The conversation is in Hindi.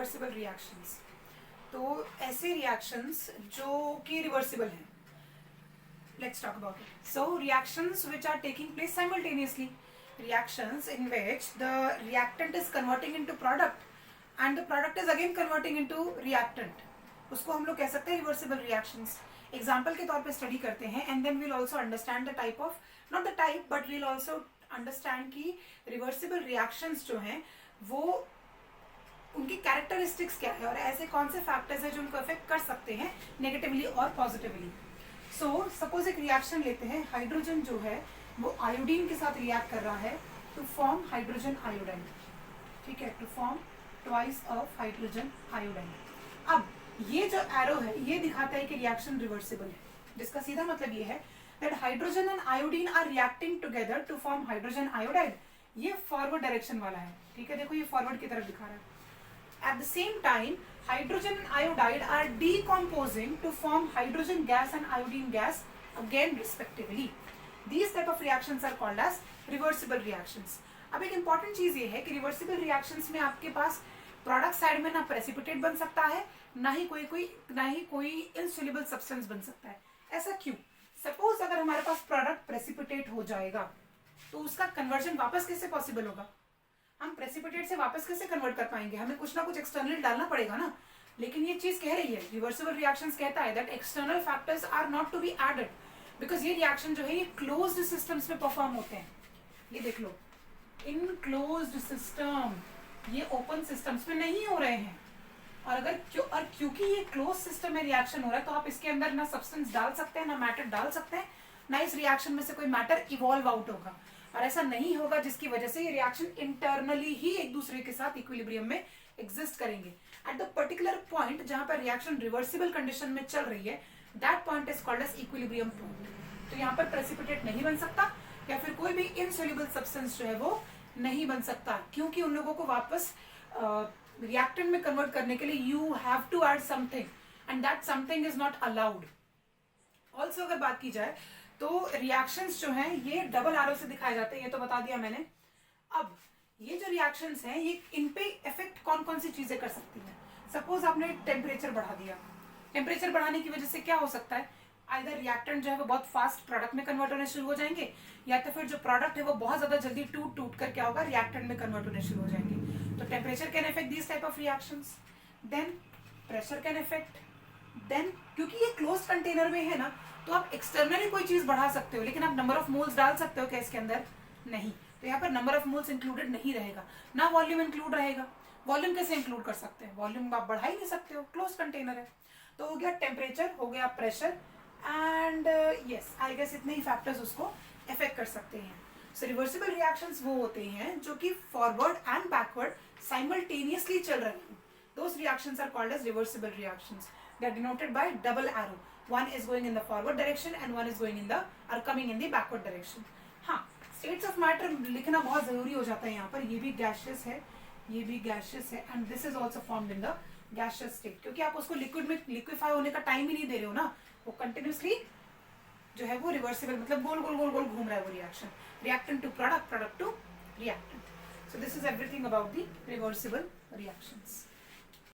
Reversible reactions. तो ऐसे रिएक्शंस जो कि रिवर्सिबल हैं, let's talk about it. So reactions which are taking place simultaneously, reactions in which the reactant is converting into product and the product is again converting into reactant, उसको हम लोग कह सकते हैं रिवर्सिबल रिएक्शंस। एग्जाम्पल के तौर पे स्टडी करते हैं and then we'll also understand the type of, not the type but we'll also understand कि रिवर्सिबल रिएक्शंस जो हैं वो उनकी कैरेक्टरिस्टिक्स क्या है और ऐसे कौन से फैक्टर्स हैं जो उनको अफेक्ट कर सकते हैं नेगेटिवली और पॉजिटिवली। सो सपोज एक रिएक्शन लेते हैं, हाइड्रोजन जो है वो आयोडीन के साथ रिएक्ट कर रहा है टू फॉर्म हाइड्रोजन आयोडाइन, ठीक है, to form twice of hydrogen iodine. अब ये जो एरो है ये दिखाता है कि रिएक्शन रिवर्सिबल है, जिसका सीधा मतलब ये है that hydrogen and iodine are reacting together to form hydrogen iodide. ये फॉरवर्ड डायरेक्शन वाला है, ठीक है, देखो ये फॉरवर्ड की तरफ दिखा रहा है। At the same time, hydrogen and iodide are decomposing to form hydrogen gas and iodine gas again respectively. These type of reactions are called as reversible reactions. अब एक important चीज ये है कि reversible reactions में आपके पास product side में ना precipitate बन सकता है, ना ही कोई insoluble substance बन सकता है। ऐसा क्यों? Suppose अगर हमारे पास product precipitate हो जाएगा तो उसका conversion वापस कैसे possible होगा? हम प्रेसिपिटेट से वापस कैसे कन्वर्ट कर पाएंगे? हमें कुछ ना कुछ एक्सटर्नल डालना पड़ेगा ना। लेकिन ये चीज कह रही है, रिवर्सिबल रिएक्शंस कहता है that external factors are not to be added, because ये रिएक्शन जो है ये क्लोज्ड सिस्टम्स में परफॉर्म होते हैं। ये देख लो, इन क्लोज्ड सिस्टम, ये ओपन सिस्टम्स में नहीं हो रहे हैं। और क्योंकि ये क्लोज सिस्टम में रिएक्शन हो रहा है तो आप इसके अंदर ना सब्सटेंस डाल सकते हैं, ना मैटर डाल सकते हैं, ना इस रिएक्शन में से कोई मैटर इवॉल्व आउट होगा। और ऐसा नहीं होगा जिसकी वजह से ये रिएक्शन इंटरनली ही एक दूसरे के साथ इक्विलिब्रियम में एग्जिस्ट करेंगे। एट द पर्टिकुलर पॉइंट जहां पर रिएक्शन रिवर्सिबल कंडीशन में चल रही है, that point is called as equilibrium point. तो यहाँ पर प्रेसिपिटेट नहीं बन सकता या फिर कोई भी इनसोल्यूबल सब्सटेंस जो है वो नहीं बन सकता, क्योंकि उन लोगों को वापस रिएक्टेंट में कन्वर्ट करने के लिए you have to add something and that something is not allowed. Also अगर बात की जाए तो रिएक्शंस जो हैं ये डबल एरो से दिखाए जाते हैं, ये तो बता दिया मैंने। अब ये जो रिएक्शंस हैं ये इन पे इफेक्ट कौन कौन सी चीजें कर सकती हैं। सपोज आपने टेम्परेचर बढ़ा दिया, टेम्परेचर बढ़ाने की वजह से क्या हो सकता है, आइदर रिएक्टेंट जो है वो बहुत फास्ट प्रोडक्ट में कन्वर्ट होने शुरू हो जाएंगे, या तो फिर जो प्रोडक्ट है वो बहुत ज्यादा जल्दी टूट कर क्या होगा, रिएक्टेंट में कन्वर्ट होने शुरू हो जाएंगे। तो temperature can effect this type of reactions, then pressure can effect, then क्योंकि ये क्लोज कंटेनर में है ना तो आप एक्सटर्नली कोई चीज बढ़ा सकते हो, लेकिन आप नंबर ऑफ मोल्स डाल सकते हो क्या इसके अंदर? नहीं। तो यहाँ पर नंबर ऑफ मोल्स इंक्लूडेड नहीं रहेगा, ना वॉल्यूम इंक्लूड रहेगा। वॉल्यूम कैसे इंक्लूड कर सकते हैं? वॉल्यूम आप बढ़ा ही नहीं सकते हो, क्लोज कंटेनर है। तो हो गया टेम्परेचर, हो गया pressure and yes I guess इतने ही फैक्टर्स उसको इफेक्ट कर सकते हैं। सो रिवर्सिबल रिएक्शंस वो होते हैं जो कि फॉरवर्ड एंड बैकवर्ड साइमल्टेनियसली चल रहे हैं। Those reactions are called as reversible reactions. They are denoted by double arrow. One is going in the forward direction and one is going in the or coming in the backward direction. हाँ, states of matter लिखना बहुत जरूरी हो जाता है यहाँ पर। ये भी gaseous है, ये भी gaseous है, and this is also formed in the gaseous state. क्योंकि आप उसको लिक्विड में लिक्विफाई होने का टाइम ही नहीं दे रहे हो ना, वो कंटिन्यूसली जो है वो रिवर्सिबल मतलब गोल गोल गोल गोल घूम रहा है वो reaction, reactant to product, product to reactant. So this is everything about the reversible reactions.